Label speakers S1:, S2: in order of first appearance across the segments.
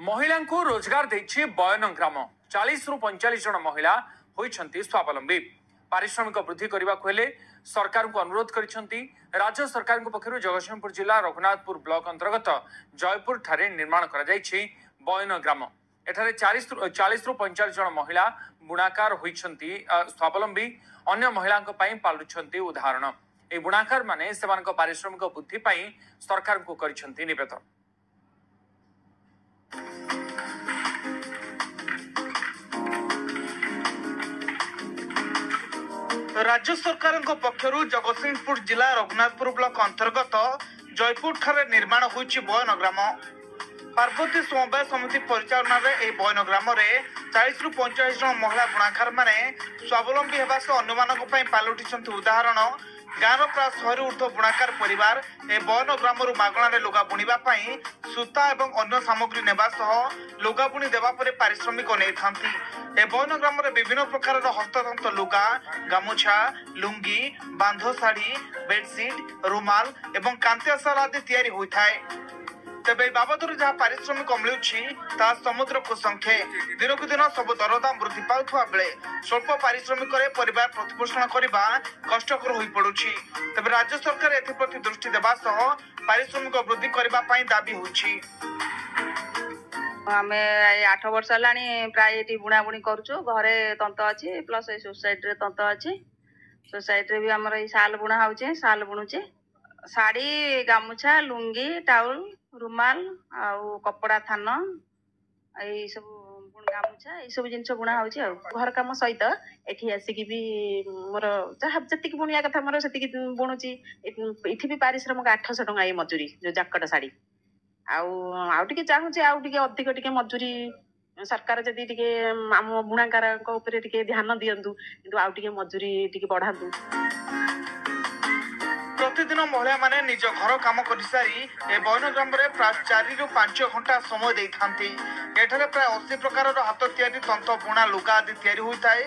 S1: महिला को रोजगार देछि बयन ग्राम 40 रु 45 जन महिला होइछंती स्वावलंबी। पारिश्रमिक वृद्धि करने को हेले सरकार को अनुरोध करिसेंती। राज्य सरकार पक्षर जगतसिंहपुर जिला रघुनाथपुर ब्लॉक अंतर्गत जयपुर ठारे निर्माण करा जायछि बयन ग्राम। एठारे 40 रु 45 जन महिला बुणाकार होइछंती स्वावलंबी। अन्य महिला पालुछंती उदाहरण। ए बुणाकार माने सेमानक पारिश्रमिक वृद्धि पाई सरकार को करिसेंती निवेदन।
S2: राज्य सरकार पक्षर जगतसिंहपुर जिला रघुनाथपुर ब्लॉक अंतर्गत जयपुर ठारे निर्माण होइछि बयन ग्राम। पार्वती समवाय समिति परिचालन बयन ग्राम 40 रु 45 जन महिला बुणाकार माने स्वावलंबी हेबा सह अन्य पालुटिछंती उदाहरण। गाँव प्राय 100 ऊर्ध बुणाकार परिवार ए बयन ग्राम मागणारे लुगा बुणिबा पई सूता एवं अन्य सामग्री नेबा सह लुगा बुणी देबा परे पारिश्रमिक नै थांती। ए बयन ग्राम विभिन्न प्रकार हस्ततंत्र लुगा, गामुछा, लुंगी, बांध शाढ़ी, बेडसीट, रुमाल एवं कांतिया साल आदि तैयारी होइथाय। तेबे बाबदर जहाँ पारिश्रमिक मिलुछि ता समुद्र को संख्ये दिन को दिन सब दरदाम वृद्धि पाउथुवा बेले स्वल्प पारिश्रमिक परिवार प्रतिपोषण करने कष्टकर हो पड़ुछि। तेबे राज्य सरकार एप्रति दृष्टि देबा सह पारिश्रमिक वृद्धि करने दाबी होछि।
S3: आमे 8 वर्ष लानी प्राय एटी बुणा बुणी करूछु। घरे तंत अछि प्लस ए सोसाइटी रे तंत अछि। सोसाइटी रे भी हमर ई साल बुणा होउचे, साल बुणुचे। साड़ी, गामुछा, लुंगी, टाउल, रुमाल आउ कपड़ा थान ए सब गामुछा ए सब जिंस बुणा होउचे। घर काम सहित एठी आसिकी भी मोर जहा जतिकी बुणिया कथा मोर सेतिकी बुणुची। इथि भी पारिश्रमिक 800 टंका ए मजूरी जो जाकट साड़ी आउ टिके चाहूचे आउ टिके अधिक टिके मजूरी सरकार जदि टिके आम बुणाकार ऊपर टिके ध्यान दियंतु किंतु आउ टिके मजूरी टिके बढ़ांतु।
S2: प्रतिदिन महिला माने निज घर काम कर सारी ए बयन ग्राम प्राय 4 रु 5 घंटा समय दे थांती। एठारे प्राय 80 प्रकार हाथ तैयारी तंत बुणा लुगा आदि तैयारी होइताय।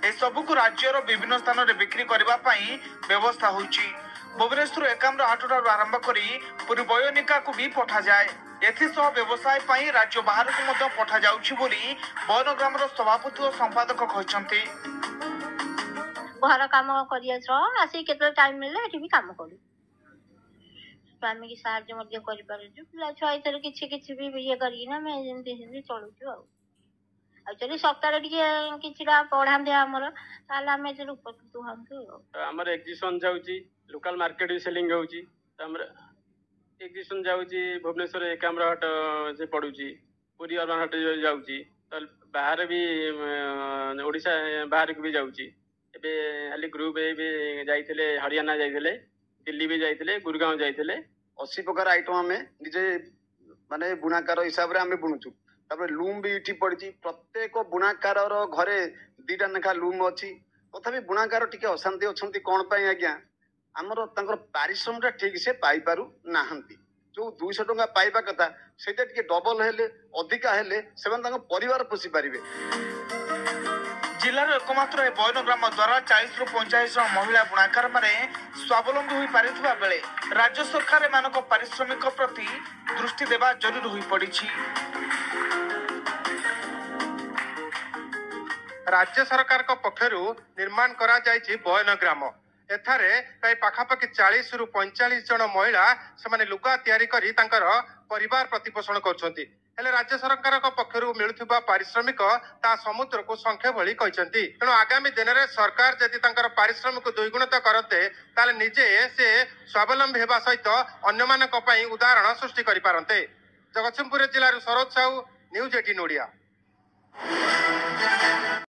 S2: ए सब को राज्यर विभिन्न स्थान रे बिक्री करबा पई व्यवस्था होइछि। भुवनेश्वर एकाम्र हाट आरंभ करी पूरी बयनिका को भी पठा जाए। एथिसह व्यवसाय पई राज्य बाहर को मध्य पठा जाउछि बोली बयन ग्राम सभापति और संपादक कहछंती।
S4: घर काम करिया आसी केते टाइम मिले एठी भी काम करू। स्वामी की साहाय्य मध्य करि पारुछु। पिला छुआ इतर किछि किछि भी ये करी ना मैं जेंति हिंदी चलुछु। आ चली सप्ताह टिके किछिरा पढांदे हमर ताला में जे उपकृत हंतु।
S5: हमर एग्जीबिशन जाउची, लोकल मार्केट सेलिंग होउची। हमर एग्जीबिशन जाउची भुवनेश्वर एकाम्र हाट जे पडुची, पुरी अर्बन हाट जाउची। त बाहर भी ओडिसा बाहर को भी जाउची। एबे हाली ग्रुप ए जाइथिले, हरियाणा जाइथिले, दिल्ली भी जाइथिले, गुरगांव जाइथिले।
S6: 80 प्रकार आइटम आमे निजे माने बुणाकार हिसाब रे आमे बुणुचु। तापर लूम भी इठी पड़िची। प्रत्येक बुणाकार घरे 2टा नेखा लूम अछि। तथापि बुणाकार टिके अशांति अछंती कोन पई आज्ञा हमर तांकर पारिश्रम ठीक से पाई पारु नाहंती। जो 200 टंका पाइबा कथा सेटा टिके डबल हेले अधिका हेले सेवन तांकर परिवार पोषि पारिबे।
S2: जिलार एकमात्र बयन ग्राम द्वारा 40 रु 45 जन महिला बुणाकार माने स्वावलंबी होई पारिथिबा बेले राज्य सरकार एमानक पारिश्रमिक प्रति दृष्टि देबा जरूरी होई पड़िछि।
S7: राज्य सरकार पक्षर निर्माण करा जायछि बयन ग्राम। एथारे प्राय पाखापाखि 40 रु 45 जन महिला से लुगा तैयारी करी तांकर परिवार प्रतिपोषण करछंती। हेले राज्य सरकार पक्षर मिलुथिबा पारिश्रमिक ता समुद्र को संख्या भली कहते। तेणु आगामी दिन में सरकार जदि तांकर पारिश्रमिक द्विगुणित करते ताले निजे से स्वावलंबी हेबा सहित अन्य मानक पई उदाहरण सृष्टि करि पारंते। जगतसिंहपुर जिल्ला सरोज साहू, न्यूज 18 ओडिया।